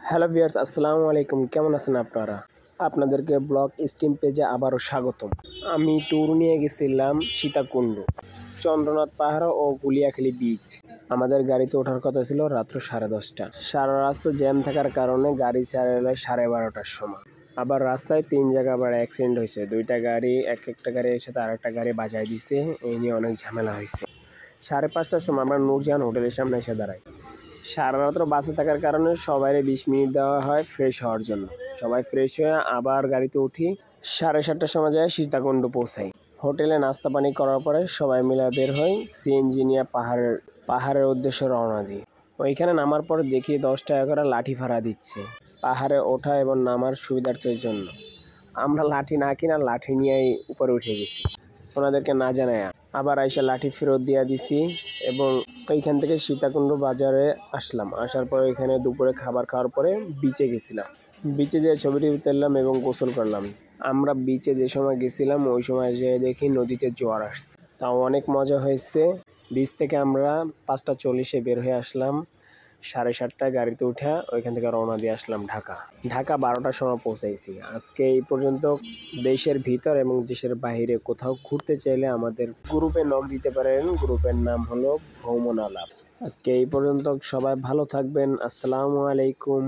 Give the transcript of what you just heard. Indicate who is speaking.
Speaker 1: Hello viewers, আসসালামু আলাইকুম। কেমন আছেন আপনারা? আপনাদেরকে ব্লগ স্ট্রিম পেজে আবারও স্বাগতম। আমি ট্যুর নিয়ে গেছিলাম সীতাকুণ্ড, চন্দ্রনাথ পাহাড় ও গুলিয়াখালী বিচ। আমাদের গাড়িতে ওঠার কথা ছিল রাত্র 10:30। সারা রাস্তা জ্যাম থাকার কারণে গাড়ি ছাড়লে 12:30টার সময়। আবার রাস্তায় 3 জায়গা আবার অ্যাক্সিডেন্ট হয়েছে। 2টা গাড়ি একটা গাড়ি একসাথে আরেকটা গাড়ি বাজায় দিছে। এই নিয়ে অনেক ঝামেলা হয়েছে। 5:30টার সময় আমরা নূরজাহান হোটেলের সামনে এসে দাঁড়াই। সারা রাত্র বাসে থাকার কারণে সবাইরে 20 মিনিট দেওয়া হয় ফ্রেশ হওয়ার জন্য। সবাই ফ্রেশ হয়ে আবার গাড়িতে উঠি। 7:30টার সময় যায় সীতাকুণ্ড পৌঁছাই। হোটেলে নাস্তা পানি করার পরে সবাই মিলে বের হই সিএনজি নিয়ে পাহাড়ের উদ্দেশ্যে রওনা দিই। ওইখানে নামার পর দেখি 10 টাকা করে লাঠি ভাড়া দিচ্ছে পাহাড়ে ওঠা এবং নামার সুবিধার্থের জন্য। আমরা লাঠি না কিনা লাঠি নিয়েই উপরে উঠে গেছি ওনাদেরকে না জানায়। আবার আইসা লাঠি ফেরত দিয়ে দিছি এবং ওইখান থেকে সীতাকুণ্ড বাজারে আসলাম। আসার পরে এখানে দুপুরে খাবার খাওয়ার পরে বিচে গেছিলাম। বিচে যেয়ে ছবিটি তুললাম এবং গোসল করলাম। আমরা বিচে যে সময় গেছিলাম ওই সময় যেয়ে দেখি নদীতে জোয়ার আসছে, তাও অনেক মজা হয়েছে। বিচ থেকে আমরা 5:40-এ বের হয়ে আসলাম। 7:30টায় গাড়িতে উঠে ওইখান থেকে রওনা দিয়ে আসলাম ঢাকা 12টার সময় পৌঁছাইছি। আজকে এই পর্যন্ত। দেশের ভিতর এবং দেশের বাইরে কোথাও ঘুরতে চাইলে আমাদের গ্রুপে নক দিতে পারেন। গ্রুপের নাম হলো ভ্রমণ আলাপ। আজকে এই পর্যন্ত। সবাই ভালো থাকবেন। আসসালামু আলাইকুম।